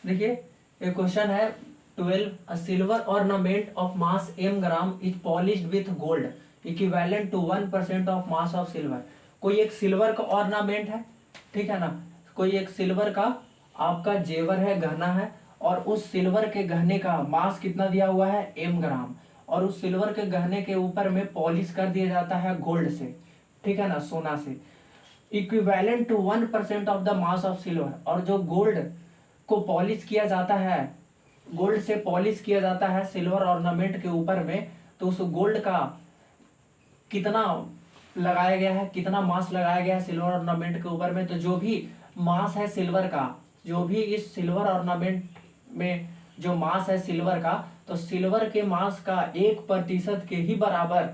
देखिए एक क्वेश्चन है 12, a silver ornament of mass m gram is polished with gold equivalent to 1% of mass of silver. कोई एक silver का ornament है, ठीक है ना, कोई एक सिल्वर का आपका जेवर है, गहना है, और उस सिल्वर के गहने का मास कितना दिया हुआ है m ग्राम, और उस सिल्वर के गहने के ऊपर में पॉलिश कर दिया जाता है गोल्ड से, ठीक है ना, सोना से, equivalent to 1% of the mass of silver. और जो गोल्ड को पॉलिश किया जाता है, गोल्ड से पॉलिश किया जाता है सिल्वर ऑर्नामेंट के ऊपर में, तो उस गोल्ड का कितना लगाया गया है, कितना मास लगाया गया है सिल्वर ऑर्नामेंट के ऊपर में, तो जो भी मास है सिल्वर का, जो भी इस सिल्वर ऑर्नामेंट में जो मास है सिल्वर का, तो सिल्वर के मास का 1% के ही बराबर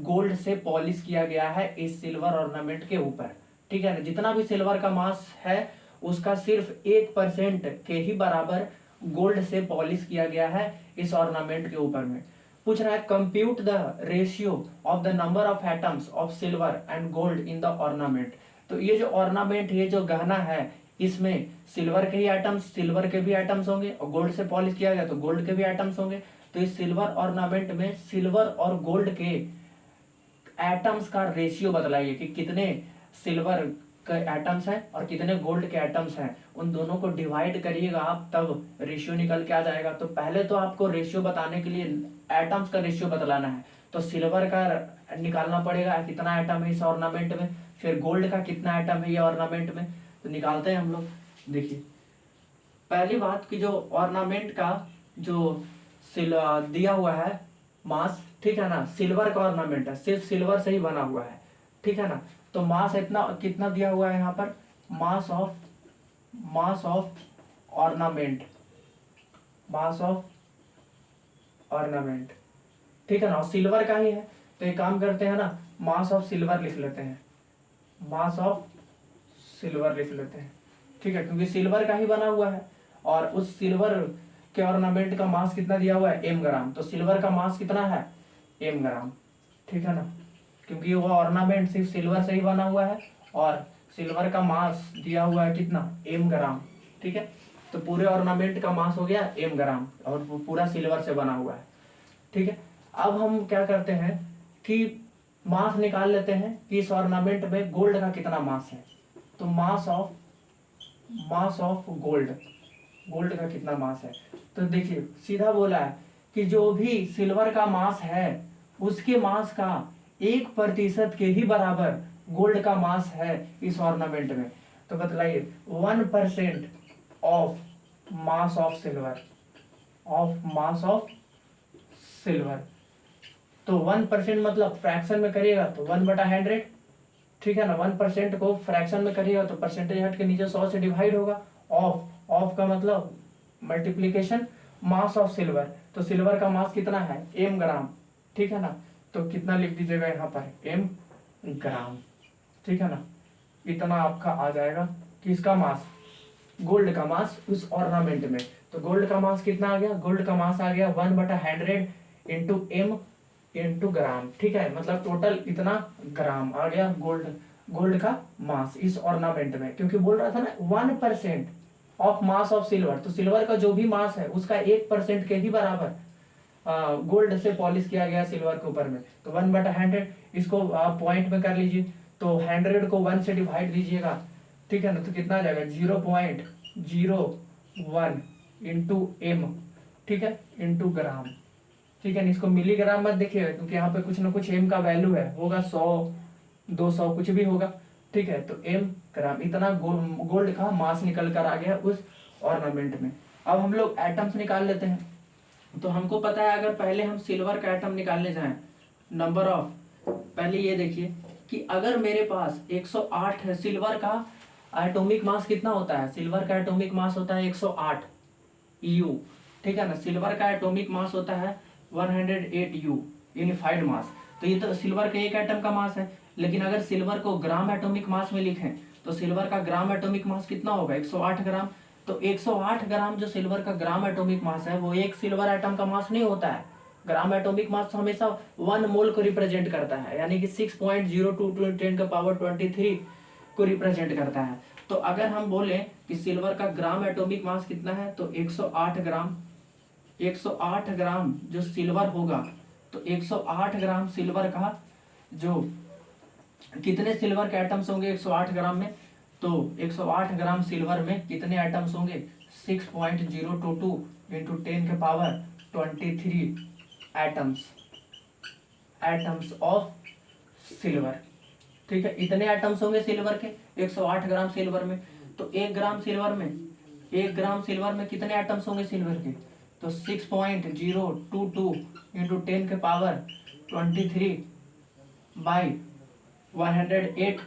गोल्ड से पॉलिश किया गया है इस सिल्वर ऑर्नामेंट के ऊपर, ठीक है ना। जितना भी सिल्वर का मास है उसका सिर्फ 1% के ही बराबर गोल्ड से पॉलिश किया गया है इस ऑर्नामेंट के ऊपर में। पूछ रहा है compute the ratio of the number of atoms of silver and gold in the ornament. तो ये जो ऑर्नामेंट, ये जो गहना है, इसमें सिल्वर के ही एटम्स, सिल्वर के भी एटम्स होंगे, और गोल्ड से पॉलिश किया गया तो गोल्ड के भी एटम्स होंगे। तो इस सिल्वर ऑर्नामेंट में सिल्वर और गोल्ड के एटम्स का रेशियो बतलाइए कि कितने सिल्वर के एटम्स हैं और कितने गोल्ड के एटम्स हैं, उन दोनों को डिवाइड करिएगा आप, तब रेशियो निकल के आ जाएगा। तो पहले तो आपको रेशियो बताने के लिए एटम्स का रेशियो बतलाना है, तो सिल्वर का निकालना पड़ेगा कितना एटम है इस ऑर्नामेंट में, फिर गोल्ड का कितना एटम है ये ऑर्नामेंट में, तो निकालते हैं हम लोग। देखिए पहली बात कि जो ऑर्नामेंट का जो दिया हुआ है मास, ठीक है ना, सिल्वर का ऑर्नामेंट है, सिर्फ सिल्वर से ही बना हुआ है, ठीक है ना, तो मास इतना कितना दिया हुआ है यहाँ पर, mass of ornament, mass of ornament, ठीक है ना, सिल्वर का ही है, तो एक काम करते हैं ना, मास ऑफ सिल्वर लिख लेते हैं, मास ऑफ सिल्वर लिख लेते हैं, ठीक है, क्योंकि सिल्वर का ही बना हुआ है, और उस सिल्वर के ऑर्नामेंट का मास कितना दिया हुआ है m ग्राम, तो सिल्वर का मास कितना है m ग्राम, ठीक है ना, क्योंकि वो ऑर्नामेंट सिर्फ सिल्वर से ही बना हुआ है और सिल्वर का मास दिया हुआ है कितना m ग्राम, ठीक है, तो पूरे ऑर्नामेंट का मास हो गया m ग्राम और वो पूरा सिल्वर से बना हुआ है, ठीक है। अब हम क्या करते हैं कि मास निकाल लेते हैं कि इस ऑर्नामेंट में गोल्ड का कितना मास है, तो मास ऑफ गोल्ड, गोल्ड का कितना मास है, तो देखिए सीधा बोला है कि जो भी सिल्वर का मास है उसके मास का 1% के ही बराबर गोल्ड का मास है इस ऑर्नामेंट में। तो बतलाइए 1% ऑफ मास ऑफ सिल्वर, तो 1% मतलब फ्रैक्शन में करिएगा तो 1/100, ठीक है ना, 1% को फ्रैक्शन में करिएगा तो परसेंटेज हट के नीचे 100 से डिवाइड होगा। ऑफ का मतलब मल्टीप्लीकेशन मास ऑफ सिल्वर, तो सिल्वर का मास कितना है m ग्राम, ठीक है ना, तो कितना लिख दीजिएगा यहाँ पर m ग्राम, ठीक है ना, इतना आपका आ जाएगा किसका मास, गोल्ड का मास उस ऑर्नामेंट में। तो गोल्ड का मास कितना आ गया, गोल्ड का मास आ गया 1/100 इंटू m इंटू ग्राम, ठीक है, मतलब टोटल इतना ग्राम आ गया गोल्ड का मास इस ऑर्नामेंट में, क्योंकि बोल रहा था ना 1% ऑफ मास ऑफ सिल्वर, तो सिल्वर का जो भी मास है उसका 1% के ही बराबर गोल्ड से पॉलिश किया गया सिल्वर के ऊपर में, तो 1/100 इसको आप पॉइंट में कर लीजिए, तो 100 को 1 से डिवाइड दीजिएगा, ठीक है ना, तो कितना आ जाएगा 0.01 इंटू m, ठीक है, इंटू ग्राम, ठीक है, इसको मिलीग्राम मत देखिएगा क्योंकि यहाँ पे कुछ ना कुछ m का वैल्यू है, होगा 100 200 कुछ भी होगा, ठीक है, तो m ग्राम इतना गोल्ड का मास निकल कर आ गया उस ऑर्नामेंट में। अब हम लोग एटम्स निकाल लेते हैं, तो हमको पता है अगर पहले हम सिल्वर का एटम निकालने जाएं, नंबर ऑफ, पहले ये देखिए कि अगर मेरे पास 108 है, सिल्वर का एटॉमिक मास कितना होता है, सिल्वर का एटॉमिक मास होता है 108 EU, ठीक है ना, सिल्वर का एटॉमिक मास होता है 108 U यूनिफाइड मास, तो ये तो सिल्वर के एक एटम का मास है, लेकिन अगर सिल्वर को ग्राम एटॉमिक मास में लिखें तो सिल्वर का ग्राम एटॉमिक मास कितना होगा 108 ग्राम, तो 108 ग्राम जो सिल्वर का ग्राम एटॉमिक मास है वो एक सिल्वर एटम का मास नहीं होता है, ग्राम एटॉमिक मास तो हमेशा 1 मोल को रिप्रेजेंट करता है, यानी कि 6.02 × 10⁻23 को रिप्रेजेंट करता है। तो अगर हम बोले कि सिल्वर का ग्राम एटॉमिक मास कितना है तो 108 ग्राम, 108 ग्राम जो सिल्वर होगा, तो 108 ग्राम सिल्वर का जो कितने सिल्वर के एटम्स होंगे 108 ग्राम में, तो 108 ग्राम सिल्वर में कितने एटम्स होंगे 6.022 इंटू 10 के power 23 atoms, atoms of silver. ठीक है, इतने एटम्स होंगे सिल्वर के 108 ग्राम सिल्वर में। तो 1 ग्राम सिल्वर में, 1 ग्राम सिल्वर में कितने एटम्स होंगे सिल्वर के, तो 6.022 इंटू 10 के पावर 23 बाई 108।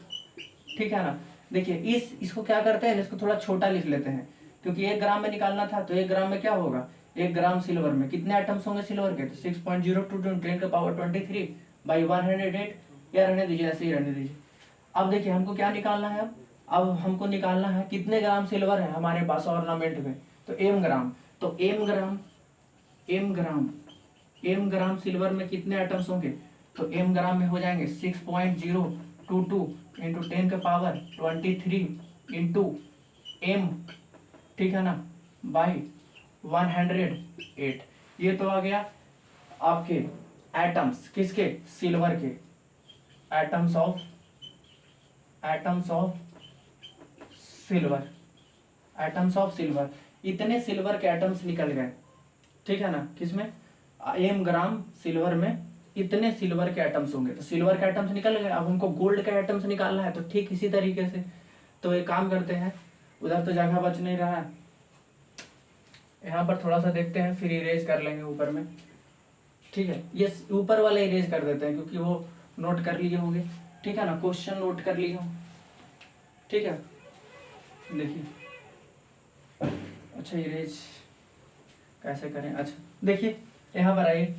ठीक है ना। देखिए इसको क्या करते हैं, इसको थोड़ा छोटा लिख लेते हैं, क्योंकि 1 ग्राम में निकालना था। तो 1 ग्राम में क्या होगा, 1 ग्राम सिल्वर में कितने एटम्स होंगे सिल्वर के, तो 6.022 10 के पावर 23 बाई 108। या रहने दीजिए, ऐसे ही रहने दीजिए। अब देखिए हमको क्या निकालना है, अब हमको निकालना है कितने ग्राम सिल्वर है हमारे पास ऑर्नामेंट में, तो एम ग्राम। तो एम ग्राम सिल्वर में कितने एटम्स होंगे, तो एम ग्राम में हो जाएंगे 6.022 इंटू 10 के पावर 23 इंटू एम, ठीक है ना, बाई 108। ये तो आ गया आपके एटम्स, किसके, सिल्वर के, atoms of silver, atoms of silver. इतने सिल्वर के एटम्स निकल गए, ठीक है ना, किसमें, एम ग्राम सिल्वर में इतने सिल्वर के एटम्स होंगे। तो सिल्वर के एटम्स निकल गए। अब हमको गोल्ड के एटम्स निकालना है, तो ठीक इसी तरीके से। तो एक काम करते हैं, उधर तो जगह बच नहीं रहा है, यहाँ पर थोड़ा सा देखते हैं, फिर इरेज कर लेंगे ऊपर में। ठीक है, ये ऊपर वाला इरेज कर देते हैं, क्योंकि वो नोट कर लिए होंगे, ठीक है ना, क्वेश्चन नोट कर लिए हो, ठीक है। देखिए, अच्छा इरेज कैसे करें, अच्छा देखिए यहाँ पर आइए,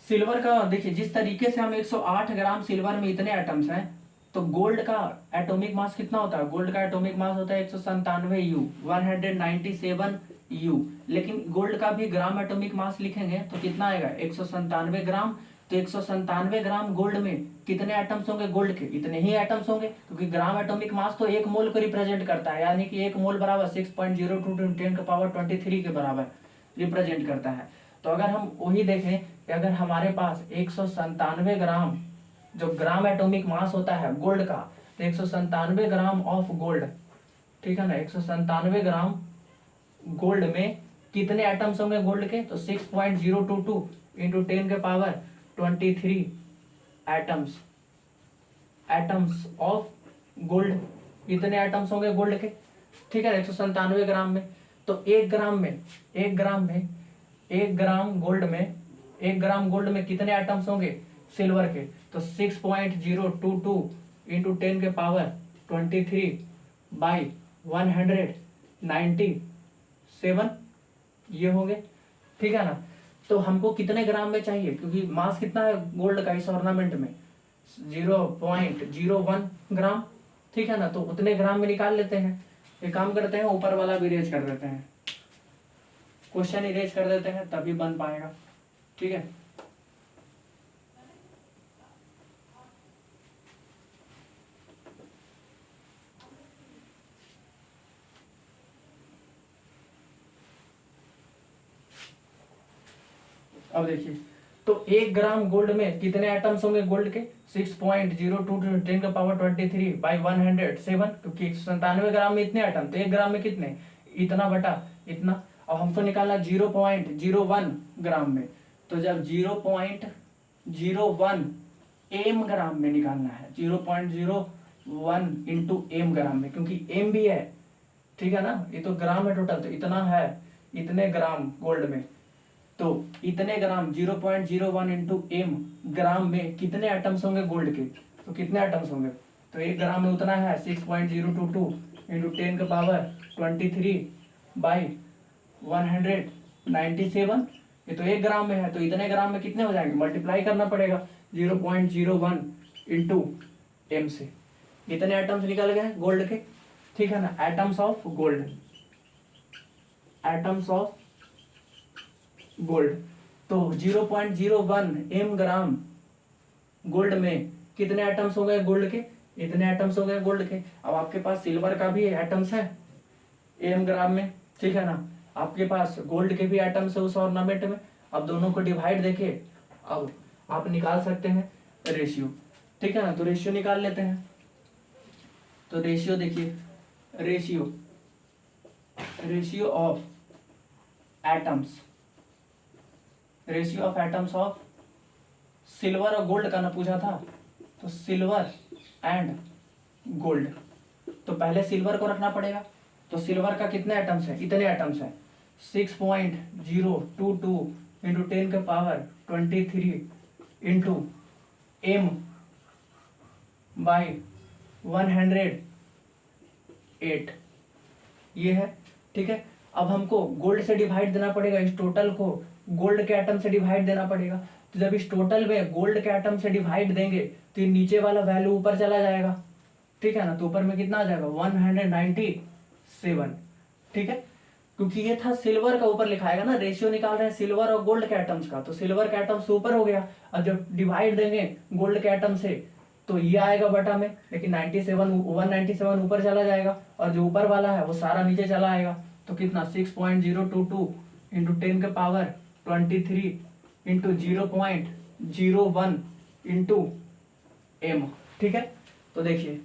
सिल्वर का देखिए जिस तरीके से हम 108 ग्राम सिल्वर में इतने एटम्स हैं, तो गोल्ड का एटॉमिक मास कितना होता है, गोल्ड का एटॉमिक मास होता है 197 यू, 197 यू। लेकिन गोल्ड का भी ग्राम एटॉमिक मास लिखेंगे तो कितना आएगा 197 ग्राम। तो 197 ग्राम गोल्ड में कितने एटम्स होंगे गोल्ड के, इतने ही एटम्स होंगे, क्योंकि ग्राम एटॉमिक मास तो 1 मोल को रिप्रेजेंट करता है, यानी कि 1 मोल बराबर 6.022 10 के पावर 23 के बराबर रिप्रेजेंट करता है। तो अगर हम वही देखें कि अगर हमारे पास 197 ग्राम जो ग्राम एटॉमिक मास होता है गोल्ड का, तो 197 ग्राम ऑफ गोल्ड, ठीक है ना, 197 ग्राम गोल्ड में कितने एटम्स होंगे गोल्ड के, तो 6.022 इंटू 10 के power 23 atoms, atoms of gold, इतने एटम्स होंगे गोल्ड के, ठीक है, 197 ग्राम में। तो 1 ग्राम में 1 ग्राम गोल्ड में कितने एटम्स होंगे सिल्वर के, तो 6.022 इंटू 10 के पावर 23 बाई 197 ये होंगे, ठीक है ना। तो हमको कितने ग्राम में चाहिए, क्योंकि मास कितना है गोल्ड का इस ऑर्नामेंट में 0.01 ग्राम, ठीक है ना, तो उतने ग्राम में निकाल लेते हैं। एक काम करते हैं, ऊपर वाला भी इरेज कर देते हैं, क्वेश्चन इरेज कर देते हैं, तभी बन पाएगा, ठीक है। अब देखिए, तो 1 ग्राम गोल्ड में कितने एटम्स होंगे गोल्ड के, 6.022 10 का पावर 23 बाई 107, क्योंकि 197 ग्राम में इतने एटम, तो 1 ग्राम में कितने, इतना बटा इतना। अब हमको निकालना 0.01 ग्राम में, तो जब 0.01 एम ग्राम में निकालना है, 0.01 इंटू एम ग्राम में, क्योंकि एम भी है, ठीक है ना, ये तो ग्राम है टोटल, तो इतना है, इतने ग्राम गोल्ड में, तो इतने ग्राम 0.01 इंटू एम ग्राम में कितने एटम्स होंगे गोल्ड के, तो कितने एटम्स होंगे, तो 1 ग्राम में उतना है 6.022 इंटू 10 का पावर 23 बाई 197। ये तो 1 ग्राम में है, तो इतने ग्राम में कितने हो जाएंगे, मल्टीप्लाई करना पड़ेगा 0.01 इंटू एम से। इतने एटम्स निकल गए गोल्ड के, ठीक है ना, atoms of gold, atoms of gold. तो 0.01 एम ग्राम गोल्ड में कितने एटम्स हो गए गोल्ड के, इतने एटम्स हो गए गोल्ड के। अब आपके पास सिल्वर का भी एटम्स है एम ग्राम में, ठीक है ना, आपके पास गोल्ड के भी एटम्स है उस ऑर्नामेंट में। अब दोनों को डिवाइड देके अब आप निकाल सकते हैं रेशियो, ठीक है ना। तो रेशियो निकाल लेते हैं। तो रेशियो देखिए, ratio of atoms, ratio of atoms of silver और गोल्ड का ना पूछा था, तो सिल्वर एंड गोल्ड, तो पहले सिल्वर को रखना पड़ेगा। तो सिल्वर का कितने एटम्स है, इतने एटम्स है 6.022 इंटू 10 के पावर 23 इंटू m बाई 108, ये है, ठीक है। अब हमको गोल्ड से डिवाइड देना पड़ेगा, इस टोटल को गोल्ड के एटम से डिवाइड देना पड़ेगा। तो जब इस टोटल में गोल्ड के एटम से डिवाइड देंगे तो ये नीचे वाला वैल्यू ऊपर चला जाएगा, ठीक है ना। तो ऊपर में कितना आ जाएगा 197, ठीक है, क्योंकि ये था सिल्वर का ऊपर लिखाएगा ना, रेशियो निकाल रहे हैं सिल्वर और गोल्ड के एटम्स का, तो सिल्वर के एटम्स ऊपर हो गया। अब जब डिवाइड देंगे गोल्ड के एटम से तो ये आएगा बटा में, लेकिन 197 ऊपर चला जाएगा और जो ऊपर वाला है वो सारा नीचे चला आएगा। तो कितना 6.022 इंटू 10 के पावर 23 इंटू 0.01 इंटू m, ठीक है। तो देखिए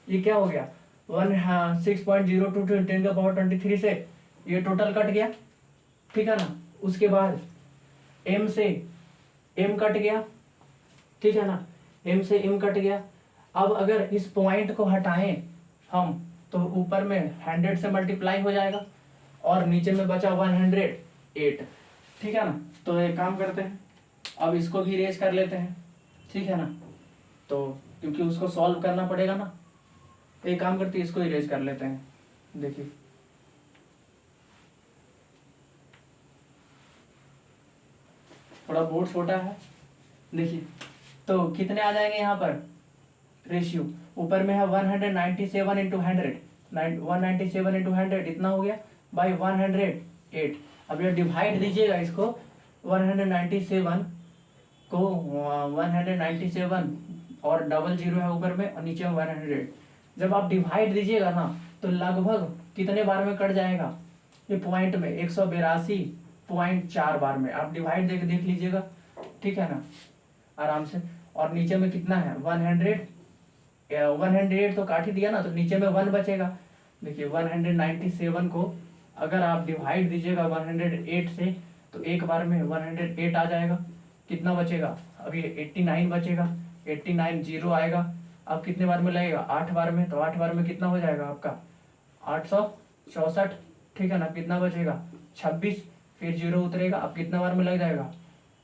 ये क्या हो गया 6.022 इंटू 10 के पावर 23 से ये टोटल कट गया, ठीक है ना। उसके बाद m से m कट गया, ठीक है ना, m से m कट गया। अब अगर इस पॉइंट को हटाएं हम तो ऊपर में 100 से मल्टीप्लाई हो जाएगा और नीचे में बचा 108, ठीक है ना। तो एक काम करते हैं, अब इसको भी इरेज कर लेते हैं, ठीक है ना। तो क्योंकि उसको सॉल्व करना पड़ेगा ना, एक काम करते हैं इसको इरेज कर लेते हैं। देखिए थोड़ा बोर्ड छोटा है, देखिए तो कितने आ जाएंगे यहाँ पर रेशियो, ऊपर में है 197 इंटू 100, 197 इंटू 100 इतना हो गया बाई 108। अब ये डिवाइड दीजिएगा इसको 197 को 197 और डबल जीरो है ऊपर में और नीचे में 100। जब आप डिवाइड दीजिएगा ना तो लगभग कितने बार में कट जाएगा ये पॉइंट में 182.4 बार में। आप डिवाइड देख लीजिएगा, ठीक है ना, आराम से। और नीचे में कितना है 108 तो काट ही दिया ना, तो नीचे में 1 बचेगा। देखिए 197 को अगर आप डिवाइड दीजिएगा 108 से तो एक बार में 108 आ जाएगा। कितना बचेगा, अब ये 89 बचेगा, 89 जीरो आएगा। अब कितने बार में लगेगा 8 बार में, तो 8 बार में कितना हो जाएगा आपका 864, ठीक है ना। कितना बचेगा 26, फिर जीरो उतरेगा। अब कितना बार में लग जाएगा,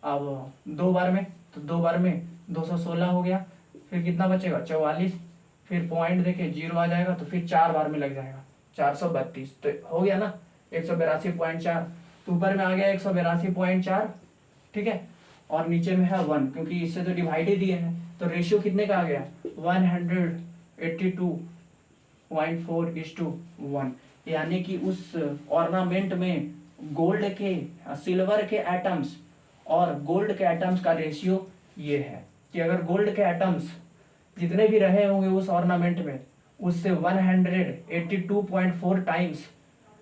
अब 2 बार में, तो 2 बार में 216 हो गया। फिर कितना बचेगा 44, फिर पॉइंट देके जीरो आ जाएगा, तो फिर 4 बार में लग जाएगा 432। तो हो गया ना 182.4, तो ऊपर में आ गया 182.4, ठीक है। और नीचे में है 1, क्योंकि इससे तो डिवाइड ही दिए हैं। तो रेशियो कितने का आ गया 182.4:1, यानी कि उस ऑर्नामेंट में गोल्ड के सिल्वर के एटम्स और गोल्ड के एटम्स का रेशियो ये है कि अगर गोल्ड के एटम्स जितने भी रहे होंगे उस ऑर्नामेंट में उससे 182.4 टाइम्स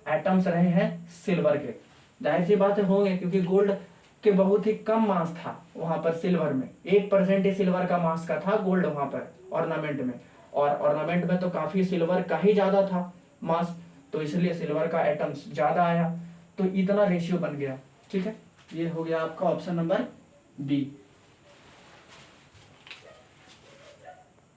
एटम्स रहे हैं सिल्वर के। जाहिर सी बात होंगे क्योंकि गोल्ड के बहुत ही कम मास था वहां पर, सिल्वर में 1% ही सिल्वर का मास का था गोल्ड वहां पर ऑर्नामेंट में, और ऑर्नामेंट में तो काफी सिल्वर का ही ज्यादा था मास, तो इसलिए सिल्वर का एटम्स ज्यादा आया, तो इतना रेशियो बन गया, ठीक है। ये हो गया आपका ऑप्शन नंबर बी।